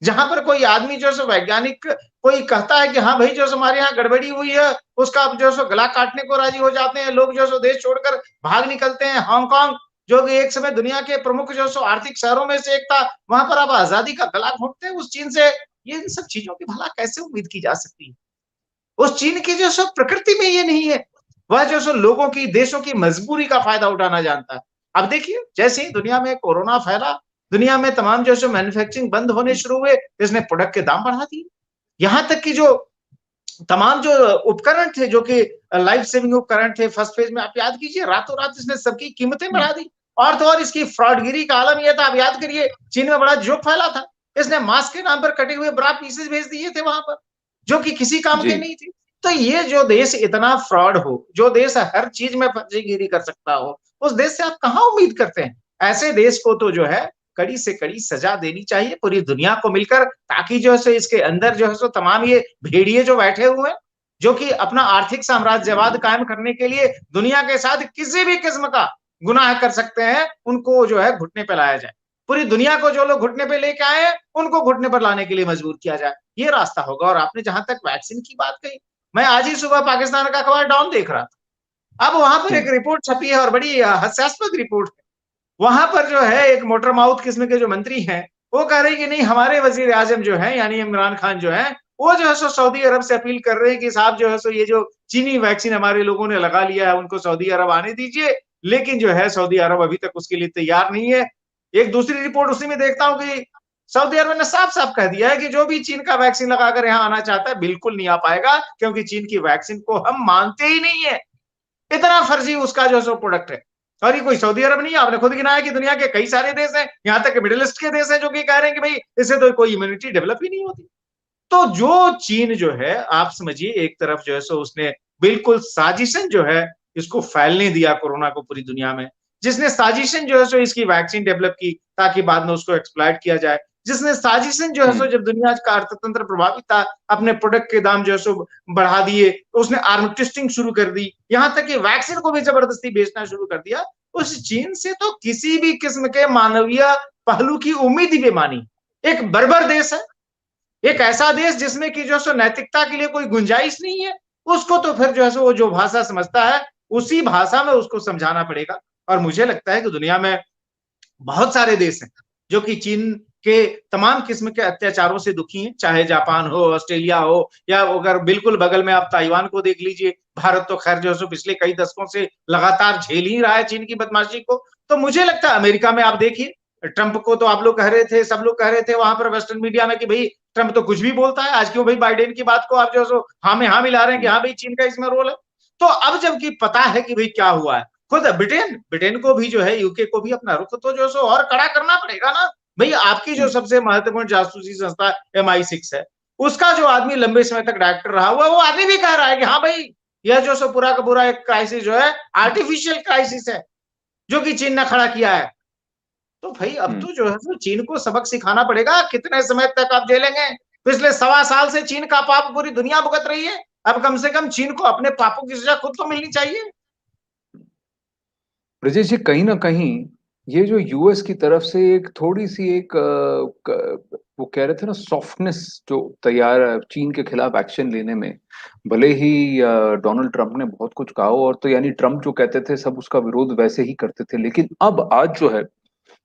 जहां पर कोई आदमी जो है वैज्ञानिक कोई कहता है कि हाँ भाई जो हमारे यहाँ गड़बड़ी हुई है उसका जो है गला काटने को राजी हो जाते हैं लोग जो है देश छोड़कर भाग निकलते हैं। हांगकांग जो कि एक समय दुनिया के प्रमुख जो है आर्थिक शहरों में से एक था, वहां पर आप आजादी का गला घोटते हैं उस चीन से। ये इन सब चीजों की भला कैसे उम्मीद की जा सकती है? उस चीन की जो सो प्रकृति में ये नहीं है। वह जो सो लोगों की देशों की मजबूरी का फायदा उठाना जानता है। अब देखिए जैसे ही दुनिया में कोरोना फैला, दुनिया में तमाम जो सो मैन्युफैक्चरिंग बंद होने शुरू हुए, इसने प्रोडक्ट के दाम बढ़ा दिए। यहाँ तक कि जो तमाम जो उपकरण थे जो कि लाइफ सेविंग उपकरण थे फर्स्ट फेज में, आप याद कीजिए रातों रात इसने सबकी कीमतें हुँ, बढ़ा दी। और तो और इसकी फ्रॉडगिरी का आलम यह था, आप याद करिए चीन में बड़ा जोक फैला था। इसने मास्क के नाम पर कटे हुए ब्रा पीसेस भेज दिए थे वहां पर, जो कि किसी काम जी। के नहीं थे। तो ये जो देश इतना फ्रॉड हो, जो देश हर चीज में फर्जीगिरी कर सकता हो, उस देश से आप कहाँ उम्मीद करते हैं? ऐसे देश को तो जो है कड़ी से कड़ी सजा देनी चाहिए पूरी दुनिया को मिलकर, ताकि जो है सो इसके अंदर जो है सो तमाम ये भेड़िए जो बैठे हुए हैं, जो कि अपना आर्थिक साम्राज्यवाद कायम करने के लिए दुनिया के साथ किसी भी किस्म का गुनाह कर सकते हैं, उनको जो है घुटने पे लाया जाए। पूरी दुनिया को जो लोग घुटने पे लेके आए हैं, उनको घुटने पर लाने के लिए मजबूर किया जाए। ये रास्ता होगा। और आपने जहां तक वैक्सीन की बात कही, मैं आज ही सुबह पाकिस्तान का अखबार डॉन देख रहा था। अब वहां पर हुँ, एक रिपोर्ट छपी है और बड़ी हास्यास्पद रिपोर्ट है। वहां पर जो है एक मोटर माउथ किस्म के जो मंत्री हैं, वो कह रहे हैं कि नहीं हमारे वजीर आजम जो है यानी इमरान खान जो है, वो जो है सो सऊदी अरब से अपील कर रहे हैं कि साहब जो है सो ये जो चीनी वैक्सीन हमारे लोगों ने लगा लिया है उनको सऊदी अरब आने दीजिए। लेकिन जो है सऊदी अरब अभी तक उसके लिए तैयार नहीं है। एक दूसरी रिपोर्ट उसी में देखता हूँ कि सऊदी अरब ने साफ साफ कह दिया है कि जो भी चीन का वैक्सीन लगाकर यहाँ आना चाहता है बिल्कुल नहीं आ पाएगा, क्योंकि चीन की वैक्सीन को हम मानते ही नहीं है। इतना फर्जी उसका जो सो प्रोडक्ट है। और ये कोई सऊदी अरब नहीं है, आपने खुद गिनाया कि दुनिया के कई सारे देश हैं, यहाँ तक मिडिल ईस्ट के देश हैं जो कि कह रहे हैं कि भाई इससे तो कोई इम्यूनिटी डेवलप ही नहीं होती। तो जो चीन जो है आप समझिए एक तरफ जो है सो उसने बिल्कुल साजिशन जो है इसको फैलने दिया कोरोना को पूरी दुनिया में, जिसने साजिशन जो है सो इसकी वैक्सीन डेवलप की ताकि बाद में उसको एक्सप्लॉइट किया जाए, जिसने साजिशन जो है हुँ, सो जब दुनिया का अर्थतंत्र प्रभावित था अपने प्रोडक्ट के दाम जो है सो बढ़ा दिए, तो उसने आर्म टेस्टिंग शुरू कर दी, यहाँ तक कि वैक्सीन को भी जबरदस्ती बेचना शुरू कर दिया। उस चीन से तो किसी भी किस्म के मानवीय पहलू की उम्मीद ही बेमानी। एक बर्बर देश है, एक ऐसा देश जिसमें कि जो सो नैतिकता के लिए कोई गुंजाइश नहीं है, उसको तो फिर जो है सो वो जो भाषा समझता है, उसी भाषा में उसको समझाना पड़ेगा। और मुझे लगता है कि दुनिया में बहुत सारे देश हैं, जो कि चीन के तमाम किस्म के अत्याचारों से दुखी हैं, चाहे जापान हो, ऑस्ट्रेलिया हो या अगर बिल्कुल बगल में आप ताइवान को देख लीजिए। भारत तो खैर जो है सो पिछले कई दशकों से लगातार झेल ही रहा है चीन की बदमाशी को। तो मुझे लगता है अमेरिका में आप देखिए, ट्रंप को तो आप लोग कह रहे थे, सब लोग कह रहे थे वहां पर वेस्टर्न मीडिया में कि भाई ट्रंप तो कुछ भी बोलता है, आज क्यों भाई बाइडेन की बात को आप जो है सो हाँ में हाँ मिला रहे हैं कि हुँ, हाँ भाई चीन का इसमें रोल है। तो अब जबकि पता है कि भाई क्या हुआ है, खुद ब्रिटेन ब्रिटेन को भी जो है यूके को भी अपना रुख तो जो सो और कड़ा करना पड़ेगा ना। भई आपकी जो हुँ, सबसे महत्वपूर्ण जासूसी संस्था MI6 है, उसका जो आदमी लंबे समय तक डायरेक्टर रहा हुआ है, वो आदमी भी कह रहा है कि हाँ भाई, यह जो सो पूरा का पूरा एक क्राइसिस जो है आर्टिफिशियल क्राइसिस है, जो कि चीन ने खड़ा किया है। तो भाई अब हुँ। तो जो है सो चीन को सबक सिखाना पड़ेगा, कितने समय तक आप झेलेंगे? पिछले सवा साल से चीन का पाप पूरी दुनिया भुगत रही है। अब कम से कम चीन को अपने पापों की सजा खुद तो मिलनी चाहिए। ब्रजेश जी, कहीं ना कहीं ये जो यूएस की तरफ से एक थोड़ी सी एक वो कह रहे थे ना सॉफ्टनेस जो तैयार है चीन के खिलाफ एक्शन लेने में। भले ही डोनाल्ड ट्रंप ने बहुत कुछ कहा हो, और तो यानी ट्रंप जो कहते थे सब उसका विरोध वैसे ही करते थे, लेकिन अब आज जो है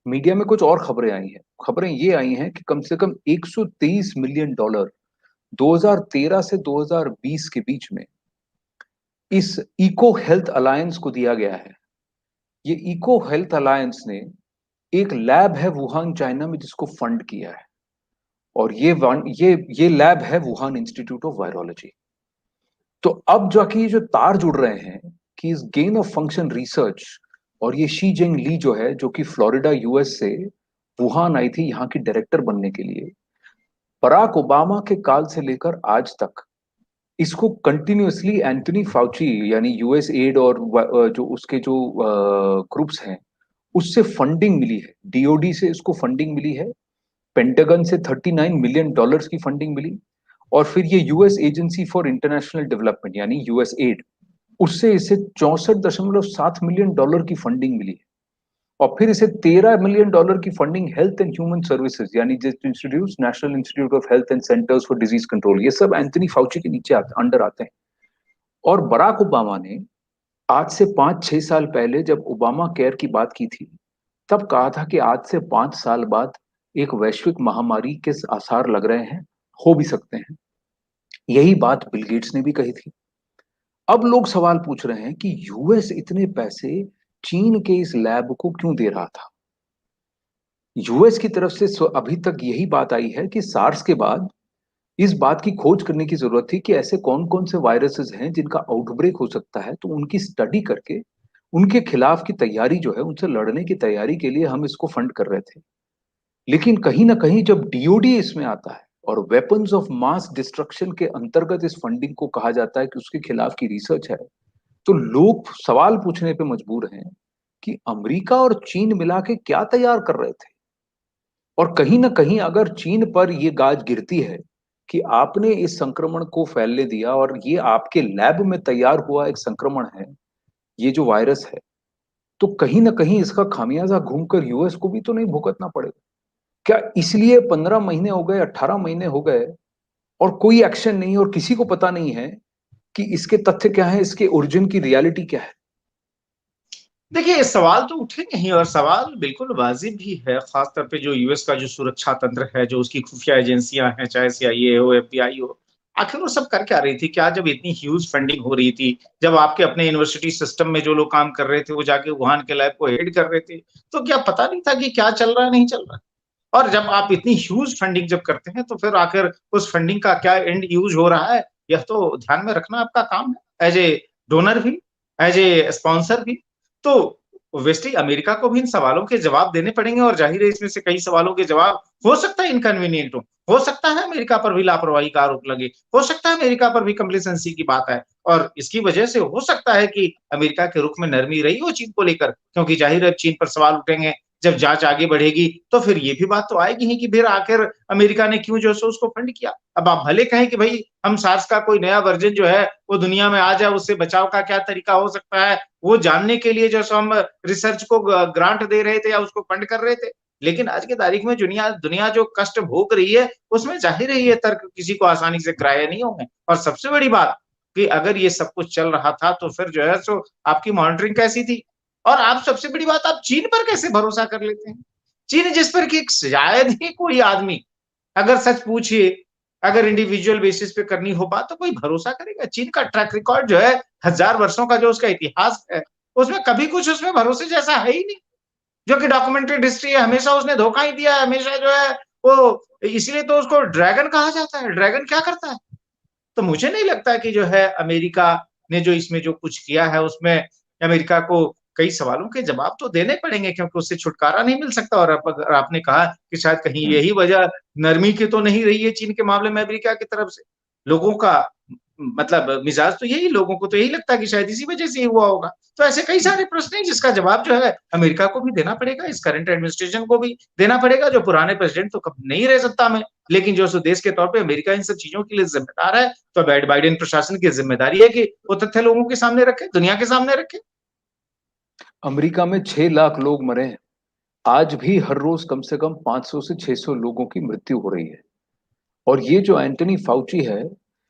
मीडिया में कुछ और खबरें आई हैं। खबरें ये आई हैं कि कम से कम 123 मिलियन डॉलर 2013 से 2020 के बीच में इस इको हेल्थ अलायंस को दिया गया है। ये इको हेल्थ अलायंस ने एक लैब है वुहान चाइना में जिसको फंड किया है, और ये लैब है वुहान इंस्टीट्यूट ऑफ वायरोलॉजी। तो अब जाके ये जो तार जुड़ रहे हैं कि इस गेन ऑफ फंक्शन रिसर्च, और ये शी जिंग ली जो है जो कि फ्लोरिडा यूएस से वुहान आई थी यहाँ की डायरेक्टर बनने के लिए, बराक ओबामा के काल से लेकर आज तक इसको कंटिन्यूअसली एंथनी फाउची यानी यूएस एड और जो उसके जो ग्रुप्स हैं उससे फंडिंग मिली है। डीओडी से इसको फंडिंग मिली है, पेंटागन से 39 मिलियन डॉलर्स की फंडिंग मिली, और फिर ये US agency for international development यानी यूएस एड, उससे इसे 64.7 मिलियन डॉलर की फंडिंग मिली है। और फिर इसे 13 मिलियन डॉलर की funding health and human services यानी जिस institute national institute of health and centres for disease control, ये सब एंथनी फाउची के नीचे अंडर आते हैं। और बराक ओबामा ने आज से 5-6 साल पहले जब ओबामा केयर की बात की थी, तब कहा था कि आज से 5 साल बाद एक वैश्विक महामारी के आसार लग रहे हैं, हो भी सकते हैं। यही बात बिल गेट्स ने भी कही थी। अब लोग सवाल पूछ रहे हैं कि यूएस इतने पैसे चीन के इस लैब को क्यों दे रहा था। यूएस की तरफ से अभी तक यही बात आई है कि सार्स के बाद इस बात की खोज करने की जरूरत थी कि ऐसे कौन कौन से वायरसेस हैं जिनका आउटब्रेक हो सकता है, तो उनकी स्टडी करके उनके खिलाफ की तैयारी जो है, उनसे लड़ने की तैयारी के लिए हम इसको फंड कर रहे थे। लेकिन कहीं ना कहीं जब डीओडी इसमें आता है और वेपन्स ऑफ मास डिस्ट्रक्शन के अंतर्गत इस फंडिंग को कहा जाता है कि उसके खिलाफ की रिसर्च है, तो लोग सवाल पूछने पे मजबूर हैं कि अमेरिका और चीन मिला के क्या तैयार कर रहे थे। और कहीं ना कहीं अगर चीन पर यह गाज गिरती है कि आपने इस संक्रमण को फैलने दिया और ये आपके लैब में तैयार हुआ एक संक्रमण है, ये जो वायरस है, तो कहीं ना कहीं इसका खामियाजा घूमकर यूएस को भी तो नहीं भुगतना पड़ेगा क्या? इसलिए 15 महीने हो गए, 18 महीने हो गए, और कोई एक्शन नहीं, और किसी को पता नहीं है कि इसके तथ्य क्या है, इसके ओरिजिन की रियलिटी क्या है। देखिए, सवाल तो उठेंगे ही और सवाल बिल्कुल वाजिब भी है, खास तौर पे जो यूएस का जो सुरक्षा तंत्र है, जो उसकी खुफिया एजेंसियां हैं, चाहे सीआईए हो, एफबीआई हो, आखिर वो सब कर क्या रही थी? क्या जब इतनी ह्यूज फंडिंग हो रही थी, जब आपके अपने यूनिवर्सिटी सिस्टम में जो लोग काम कर रहे थे, वो जाके वुहान के लैब को हेड कर रहे थे, तो क्या पता नहीं था कि क्या चल रहा है, नहीं चल रहा है? और जब आप इतनी ह्यूज फंडिंग जब करते हैं, तो फिर आखिर उस फंडिंग का क्या एंड यूज हो रहा है, यह तो ध्यान में रखना आपका काम है, एज ए डोनर भी, एज ए स्पॉन्सर भी। तो ऑब्वियसली अमेरिका को भी इन सवालों के जवाब देने पड़ेंगे, और जाहिर है इसमें से कई सवालों के जवाब हो सकता है इनकन्वीनियंट हो सकता है अमेरिका पर भी लापरवाही का आरोप लगे, हो सकता है अमेरिका पर भी कम्प्लेसेंसी की बात है, और इसकी वजह से हो सकता है कि अमेरिका के रुख में नरमी रही हो चीन को लेकर, क्योंकि जाहिर है चीन पर सवाल उठेंगे, जब जांच आगे बढ़ेगी तो फिर ये भी बात तो आएगी ही कि फिर आखिर अमेरिका ने क्यों जो है उसको फंड किया। अब आप भले कहें कि भाई हम सार्स का कोई नया वर्जन जो है वो दुनिया में आ जाए, उससे बचाव का क्या तरीका हो सकता है, वो जानने के लिए जो हम रिसर्च को ग्रांट दे रहे थे या उसको फंड कर रहे थे। लेकिन आज की तारीख में दुनिया दुनिया जो कष्ट भोग रही है, उसमें जाहिर है ये तर्क किसी को आसानी से ग्राह्य नहीं होंगे। और सबसे बड़ी बात कि अगर ये सब कुछ चल रहा था, तो फिर जो है सो आपकी मॉनिटरिंग कैसी थी? और आप सबसे बड़ी बात, आप चीन पर कैसे भरोसा कर लेते हैं? चीन जिस पर कि शायद ही कोई आदमी, अगर सच पूछिए, अगर इंडिविजुअल बेसिस पे करनी हो बात, तो कोई भरोसा करेगा? चीन का ट्रैक रिकॉर्ड जो है, 1000 वर्षों का जो उसका इतिहास है, उसमें कभी कुछ उसमें भरोसे जैसा है ही नहीं। जो कि डॉक्यूमेंटेड हिस्ट्री है, हमेशा उसने धोखा ही दिया है, हमेशा जो है वो, इसलिए तो उसको ड्रैगन कहा जाता है। ड्रैगन क्या करता है? तो मुझे नहीं लगता कि जो है अमेरिका ने जो इसमें जो कुछ किया है, उसमें अमेरिका को कई सवालों के जवाब तो देने पड़ेंगे, क्योंकि उससे छुटकारा नहीं मिल सकता। और अगर आपने कहा कि शायद कहीं यही वजह नरमी की तो नहीं रही है चीन के मामले में अमेरिका की तरफ से, लोगों का मतलब मिजाज तो यही, लोगों को तो यही लगता है कि शायद इसी वजह से ये हुआ होगा। तो ऐसे कई सारे प्रश्न हैं जिसका जवाब जो है अमेरिका को भी देना पड़ेगा, इस करंट एडमिनिस्ट्रेशन को भी देना पड़ेगा, जो पुराने प्रेसिडेंट तो कभी नहीं रहे सत्ता में, लेकिन जो सो देश के तौर पे अमेरिका इन सब चीज़ों के लिए ज़िम्मेदार है, तो बाइडेन प्रशासन की ज़िम्मेदारी है कि वो तथ्य लोगों के सामने रखे, दुनिया के सामने रखे। अमेरिका में 6 लाख लोग मरे हैं। आज भी हर रोज कम से कम 500 से 600 लोगों की मृत्यु हो रही है। और ये जो एंटनी फाउची है,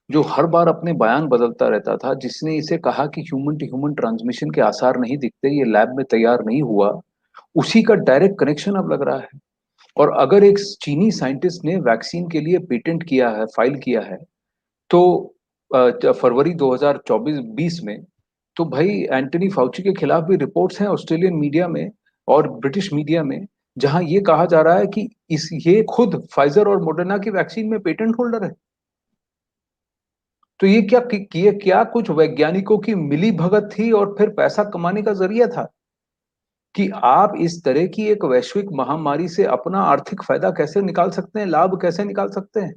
जो हर बार अपने बयान बदलता रहता था, जिसने इसे कहा कि ह्यूमन टू ह्यूमन ट्रांसमिशन के आसार नहीं दिखते, ये लैब में तैयार नहीं हुआ, उसी का डायरेक्ट कनेक्शन अब लग रहा है। और अगर एक चीनी साइंटिस्ट ने वैक्सीन के लिए पेटेंट किया है, फाइल किया है, तो फरवरी 2024-20 में, तो भाई एंटनी फाउची के खिलाफ भी रिपोर्ट्स हैं ऑस्ट्रेलियन मीडिया में और ब्रिटिश मीडिया में, जहां ये कहा जा रहा है कि इस ये खुद फाइजर और मोडर्ना की वैक्सीन में पेटेंट होल्डर है। तो ये क्या कुछ वैज्ञानिकों की मिली भगत थी और फिर पैसा कमाने का जरिया था कि आप इस तरह की एक वैश्विक महामारी से अपना आर्थिक फायदा कैसे निकाल सकते हैं, लाभ कैसे निकाल सकते हैं?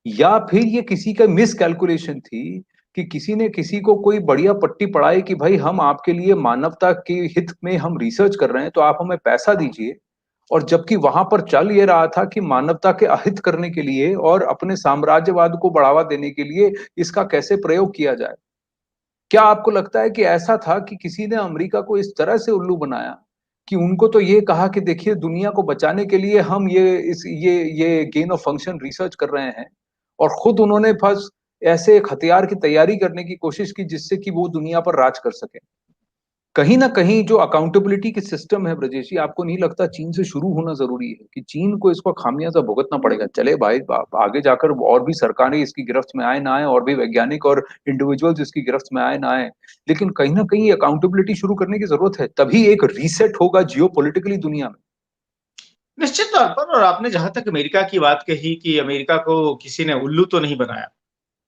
या फिर ये किसी का मिस कैलकुलेशन थी कि किसी ने किसी को कोई बढ़िया पट्टी पढ़ाई कि भाई हम आपके लिए मानवता के हित में हम रिसर्च कर रहे हैं, तो आप हमें पैसा दीजिए। और जबकि वहां पर चल ये रहा था कि मानवता के अहित करने के लिए और अपने साम्राज्यवाद को बढ़ावा देने के लिए इसका कैसे प्रयोग किया जाए। क्या आपको लगता है कि ऐसा था कि किसी ने अमेरिका को इस तरह से उल्लू बनाया कि उनको तो ये कहा कि देखिए दुनिया को बचाने के लिए हम ये गेन ऑफ फंक्शन रिसर्च कर रहे हैं, और खुद उन्होंने बस ऐसे एक हथियार की तैयारी करने की कोशिश की जिससे कि वो दुनिया पर राज कर सके। कहीं ना कहीं जो अकाउंटेबिलिटी की सिस्टम है ब्रजेश जी, आपको नहीं लगता चीन से शुरू होना जरूरी है कि चीन को इसको खामियाजा भुगतना पड़ेगा? चले भाई, आगे जाकर और भी सरकारें इसकी गिरफ्त में आए ना आए, और भी वैज्ञानिक और इंडिविजुअल्स इसकी गिरफ्त में आए ना आए, लेकिन कहीं ना कहीं अकाउंटेबिलिटी शुरू करने की जरूरत है, तभी एक रीसेट होगा जियो पॉलिटिकली दुनिया में। निश्चित तौर पर। और आपने जहां तक अमेरिका की बात कही कि अमेरिका को किसी ने उल्लू तो नहीं बनाया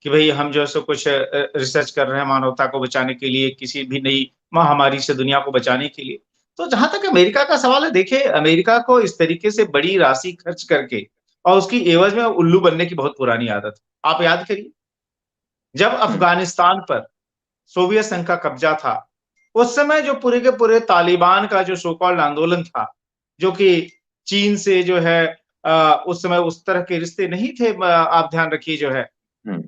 कि भाई हम जो है सो कुछ रिसर्च कर रहे हैं मानवता को बचाने के लिए, किसी भी नई महामारी से दुनिया को बचाने के लिए। तो जहां तक अमेरिका का सवाल है, देखिए अमेरिका को इस तरीके से बड़ी राशि खर्च करके और उसकी एवज में उल्लू बनने की बहुत पुरानी आदत है। आप याद करिए, जब हम्म। अफगानिस्तान पर सोवियत संघ का कब्जा था, उस समय जो पूरे के पूरे तालिबान का जो सो कॉल्ड आंदोलन था, जो कि चीन से जो है उस समय उस तरह के रिश्ते नहीं थे, आप ध्यान रखिए जो है, हम्म।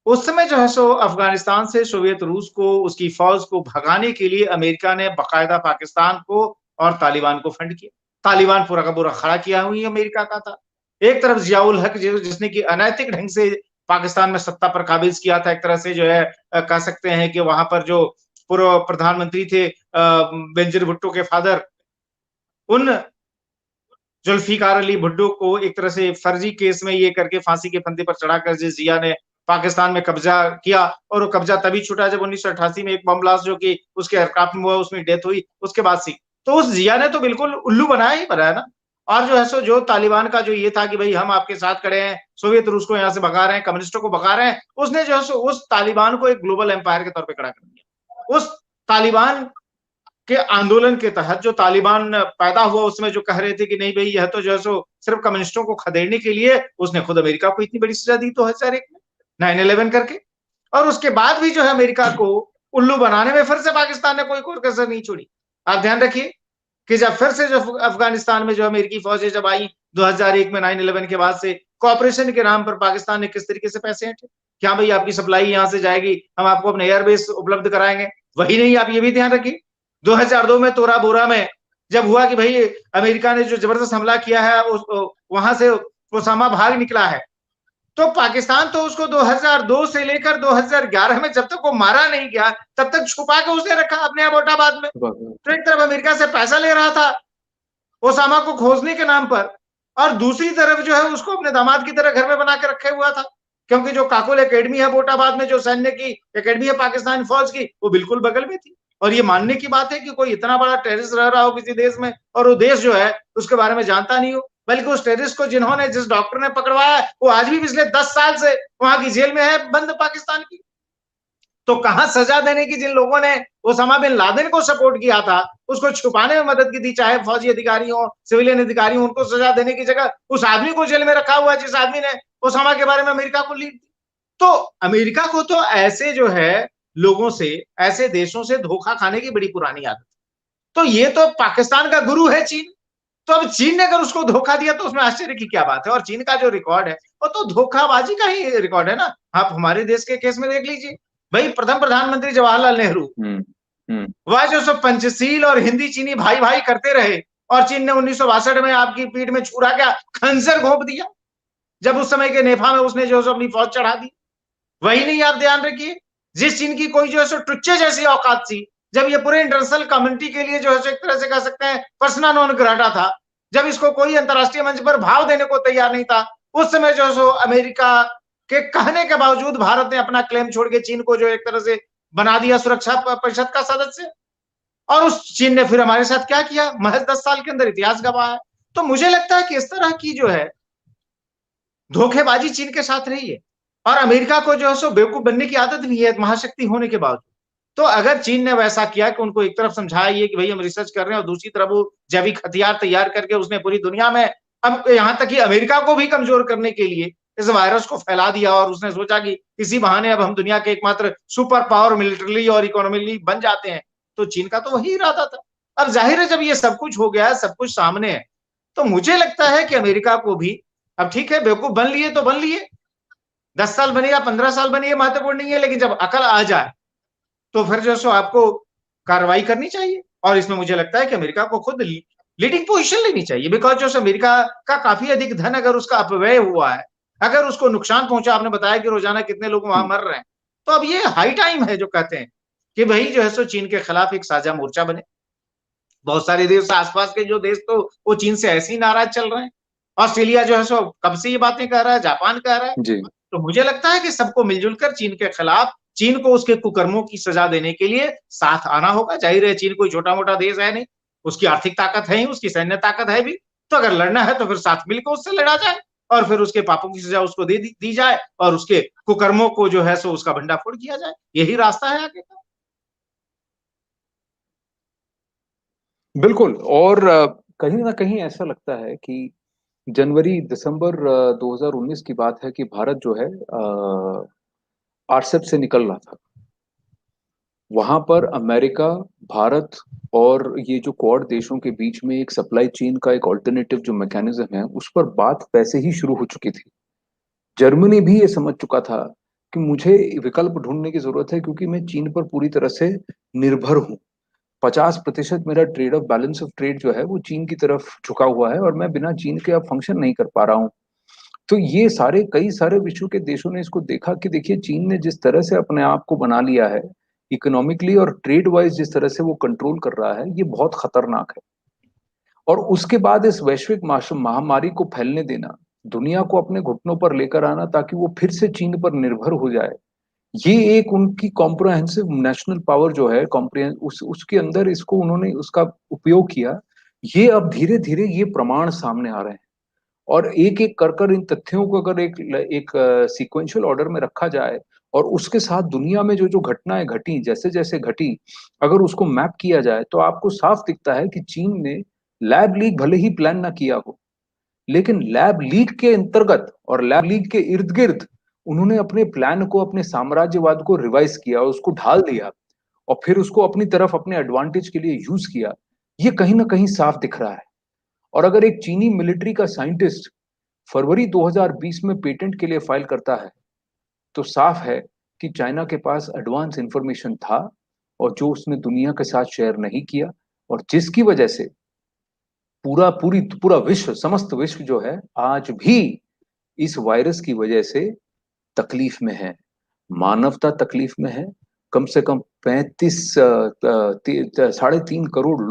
उस समय जो है सो अफगानिस्तान से सोवियत रूस को, उसकी फौज को भगाने के लिए अमेरिका ने बाकायदा पाकिस्तान को और तालिबान को फंड किया। तालिबान पूरा का पूरा खड़ा किया हुई अमेरिका का था। एक तरफ जियाउल हक जिसने कि अनैतिक ढंग से पाकिस्तान में सत्ता पर काबिज किया था, एक तरह से जो है कह सकते हैं कि वहां पर जो पूर्व प्रधानमंत्री थे बेंजीर भुट्टो के फादर, उन जुल्फिकार अली भुट्टो को एक तरह से फर्जी केस में ये करके फांसी के फंदे पर चढ़ाकर जिस जिया ने पाकिस्तान में कब्जा किया, और वो कब्जा तभी छूटा जब 1988 में एक बम ब्लास्ट जो कि उसके एयरक्राफ्ट में हुआ, उसमें डेथ हुई, उसके बाद से तो उस जिया ने तो बिल्कुल उल्लू बनाया ही बनाया ना। और जो है सो जो तालिबान का जो ये था कि भाई हम आपके साथ खड़े हैं, सोवियत रूस को यहाँ से भगा रहे हैं, कम्युनिस्टों को भगा रहे हैं, उसने जो है सो उस तालिबान को एक ग्लोबल एम्पायर के तौर पर खड़ा कर दिया। उस तालिबान के आंदोलन के तहत जो तालिबान पैदा हुआ, उसमें जो कह रहे थे कि नहीं भाई यह तो जो है सो सिर्फ कम्युनिस्टों को खदेड़ने के लिए, उसने खुद अमेरिका को इतनी बड़ी सजा दी 2001 में 9/11 करके। और उसके बाद भी जो है अमेरिका को उल्लू बनाने में फिर से पाकिस्तान ने कोई कसर नहीं छोड़ी। आप ध्यान रखिए कि जब फिर से जो अफगानिस्तान में जो अमेरिकी फौजें जब आई 2001 में 9/11 के बाद से, कॉपरेशन के नाम पर पाकिस्तान ने किस तरीके से पैसे हटे, क्या भाई आपकी सप्लाई यहां से जाएगी, हम आपको अपने एयरबेस उपलब्ध कराएंगे? वही नहीं, आप ये भी ध्यान रखिए 2002 में तोरा बोरा में जब हुआ कि भाई अमेरिका ने जो जबरदस्त हमला किया है, वहां से ओसामा भाग निकला है, तो पाकिस्तान तो उसको 2002 से लेकर 2011 में जब तक वो मारा नहीं गया तब तक छुपा के उसने रखा अपने अबोटाबाद में। तो एक तरफ अमेरिका से पैसा ले रहा था ओसामा को खोजने के नाम पर, और दूसरी तरफ जो है उसको अपने दामाद की तरह घर में बना के रखे हुआ था, क्योंकि जो काकुल एकेडमी है अबोटाबाद में, जो सैन्य की एकेडमी है पाकिस्तान फौज की, वो बिल्कुल बगल में थी। और ये मानने की बात है कि कोई इतना बड़ा टेररिस्ट रह रहा हो किसी देश में और वो देश जो है उसके बारे में जानता नहीं हो, बल्कि उस टेररिस्ट को जिन्होंने, जिस डॉक्टर ने पकड़वाया वो आज भी पिछले 10 साल से वहां की जेल में है, बंद पाकिस्तान की। तो कहां सजा देने की जिन लोगों ने ओसामा बिन लादेन को सपोर्ट किया था, उसको छुपाने में मदद की थी, चाहे फौजी अधिकारी हो, सिविलियन अधिकारी हो, उनको सजा देने की जगह उस आदमी को जेल में रखा हुआ जिस आदमी ने ओसामा के बारे में अमेरिका को लीड दी। तो अमेरिका को तो ऐसे जो है लोगों से, ऐसे देशों से धोखा खाने की बड़ी पुरानी आदत। तो ये तो पाकिस्तान का गुरु है चीन। तो अब चीन ने अगर उसको धोखा दिया तो उसमें आश्चर्य की क्या बात है। और चीन का जो रिकॉर्ड है वो तो धोखाबाजी का ही रिकॉर्ड है ना। आप हमारे देश के केस में देख लीजिए, भाई प्रथम प्रधानमंत्री जवाहरलाल नेहरू, वह जो सब पंचशील और हिंदी चीनी भाई भाई करते रहे, और चीन ने 1962 में आपकी पीठ में छुरा क्या खंजर घोंप दिया, जब उस समय के नेफा में उसने जो अपनी फौज चढ़ा दी। वही नहीं आप ध्यान रखिए, जिस चीन की कोई जो है सो टुच्चे जैसी औकात थी, जब ये पूरे इंटरनेशनल कम्युनिटी के लिए जो है एक तरह से कह सकते हैं पर्सना नॉन ग्राटा था, जब इसको कोई अंतरराष्ट्रीय मंच पर भाव देने को तैयार नहीं था, उस समय जो है सो अमेरिका के कहने के बावजूद भारत ने अपना क्लेम छोड़ के चीन को जो एक तरह से बना दिया सुरक्षा परिषद का सदस्य। और उस चीन ने फिर हमारे साथ क्या किया, महज 10 साल के अंदर इतिहास गवाह है। तो मुझे लगता है कि इस तरह की जो है धोखेबाजी चीन के साथ रही है। और अमेरिका को जो है सो बेवकूफ बनने की आदत भी है महाशक्ति होने के बाद। तो अगर चीन ने वैसा किया कि उनको एक तरफ समझाया ये कि भाई हम रिसर्च कर रहे हैं, और दूसरी तरफ वो जैविक हथियार तैयार करके उसने पूरी दुनिया में, अब यहां तक कि अमेरिका को भी कमजोर करने के लिए इस वायरस को फैला दिया, और उसने सोचा कि इसी बहाने अब हम दुनिया के एकमात्र सुपर पावर मिलिटरली और इकोनॉमिकली बन जाते हैं। तो चीन का तो वही इरादा था। अब जाहिर है जब ये सब कुछ हो गया है, सब कुछ सामने है, तो मुझे लगता है कि अमेरिका को भी, अब ठीक है बेवकूफ बन लिए तो बन लिए, 10 साल बने या 15 साल बने ये महत्वपूर्ण नहीं है, लेकिन जब अकल आ जाए तो फिर जो सो आपको कार्रवाई करनी चाहिए। और इसमें मुझे लगता है कि अमेरिका को खुद लीडिंग पोजीशन लेनी चाहिए, बिकॉज जो अमेरिका का काफी अधिक धन अगर उसका अपव्यय हुआ है, अगर उसको नुकसान पहुंचा, आपने बताया कि रोजाना कितने लोग वहां मर रहे हैं, तो अब ये हाई टाइम है जो कहते हैं कि भाई जो है सो चीन के खिलाफ एक साझा मोर्चा बने। बहुत सारे देश, आसपास के जो देश, तो वो चीन से ऐसे ही नाराज चल रहे हैं। ऑस्ट्रेलिया जो है सो कब से ये बातें कह रहा है, जापान कह रहा है। जी। तो मुझे लगता है कि सबको मिलजुल कर चीन के खिलाफ, चीन को उसके कुकर्मों की सजा देने के लिए साथ आना होगा। जाहिर है चीन कोई छोटा मोटा देश है नहीं, उसकी आर्थिक ताकत है ही, उसकी सैन्य ताकत है भी। तो अगर लड़ना है तो फिर साथ मिलकर उससे लड़ा जाए, और फिर उसके पापों की सजा उसको दी जाए, और उसके कुकर्मों को जो है सो उसका भंडाफोड़ किया जाए। यही रास्ता है आगे का। बिल्कुल। और कहीं ना कहीं ऐसा लगता है कि जनवरी दिसंबर 2019 की बात है कि भारत जो है आरसेप से निकल रहा था। वहां पर अमेरिका, भारत और ये जो क्वाड देशों के बीच में एक सप्लाई चेन का एक ऑल्टरनेटिव जो मैकेनिज्म है, उस पर बात वैसे ही शुरू हो चुकी थी। जर्मनी भी ये समझ चुका था कि मुझे विकल्प ढूंढने की जरूरत है, क्योंकि मैं चीन पर पूरी तरह से निर्भर हूँ। 50% मेरा trade off balance of trade जो है वो चीन की तरफ झुका हुआ है, और मैं बिना चीन के अब फंक्शन नहीं कर पा रहा हूँ। तो ये सारे कई सारे विश्व के देशों ने इसको देखा कि देखिए चीन ने जिस तरह से अपने आप को बना लिया है इकोनॉमिकली और ट्रेड वाइज, जिस तरह से वो कंट्रोल कर रहा है, ये बहुत खतरनाक है। और उसके बाद इस वैश्विक महामारी को फैलने देना, दुनिया को अपने घुटनों पर लेकर आना ताकि वो फिर से चीन पर निर्भर हो जाए, ये एक उनकी कॉम्प्रहेंसिव नेशनल पावर जो है, कॉम्प्रिहें उसके अंदर इसको उन्होंने उसका उपयोग किया। ये अब धीरे धीरे ये प्रमाण सामने आ रहे हैं। और एक एक कर इन तथ्यों को अगर एक एक सीक्वेंशियल ऑर्डर में रखा जाए, और उसके साथ दुनिया में जो जो घटनाएं घटी, जैसे जैसे घटी, अगर उसको मैप किया जाए, तो आपको साफ दिखता है कि चीन ने लैब लीक भले ही प्लान ना किया हो, लेकिन लैब लीक के अंतर्गत और लैब लीक के इर्द गिर्द उन्होंने अपने प्लान को, अपने साम्राज्यवाद को रिवाइज किया, उसको ढाल दिया, और फिर उसको अपनी तरफ अपने एडवांटेज के लिए यूज किया। ये कहीं ना कहीं साफ दिख रहा है। और अगर एक चीनी मिलिट्री का साइंटिस्ट फरवरी 2020 में पेटेंट के लिए फाइल करता है, तो साफ है कि चाइना के पास एडवांस इंफॉर्मेशन था, और जो उसने दुनिया के साथ शेयर नहीं किया, और जिसकी वजह से पूरा विश्व, समस्त विश्व जो है आज भी इस वायरस की वजह से तकलीफ में है। मानवता तकलीफ में है। कम से कम 3.5 करोड़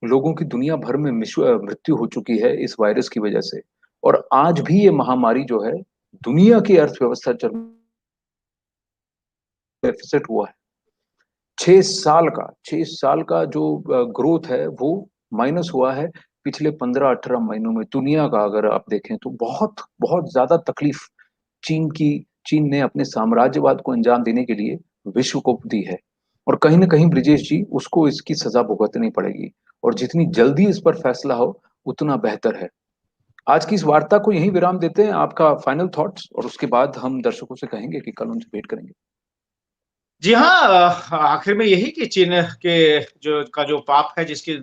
लोगों की दुनिया भर में मृत्यु हो चुकी है इस वायरस की वजह से। और आज भी ये महामारी जो है दुनिया की अर्थव्यवस्था डेफिसिट हुआ है। 6 साल का जो ग्रोथ है वो माइनस हुआ है पिछले 15-18 महीनों में। दुनिया का अगर आप देखें तो बहुत बहुत ज्यादा तकलीफ चीन ने अपने साम्राज्यवाद को अंजाम देने के लिए विश्व को दी है। और कहीं ना कहीं ब्रिजेश जी, उसको इसकी सजा भुगतनी पड़ेगी, और जितनी जल्दी इस पर फैसला हो उतना बेहतर है। आज की इस वार्ता को यहीं विराम देते हैं। आपका फाइनल थॉट्स, और उसके बाद हम दर्शकों से कहेंगे कि कल उनसे भेंट करेंगे। जी हाँ, आखिर में यही कि चीन के जो पाप है, जिसकी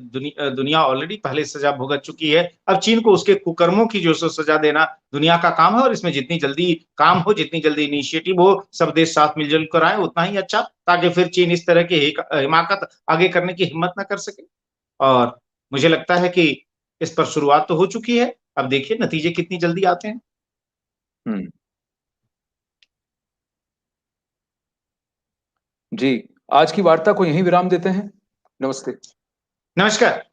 दुनिया ऑलरेडी पहले सजा भुगत चुकी है, अब चीन को उसके कुकर्मों की जो सजा देना दुनिया का काम है। और इसमें जितनी जल्दी काम हो, जितनी जल्दी इनिशिएटिव हो, सब देश साथ मिलजुल कर आए, उतना ही अच्छा, ताकि फिर चीन इस तरह की हिमाकत आगे करने की हिम्मत ना कर सके। और मुझे लगता है कि इस पर शुरुआत तो हो चुकी है, अब देखिए नतीजे कितनी जल्दी आते हैं। हम्म। जी, आज की वार्ता को यहीं विराम देते हैं। नमस्ते। नमस्कार।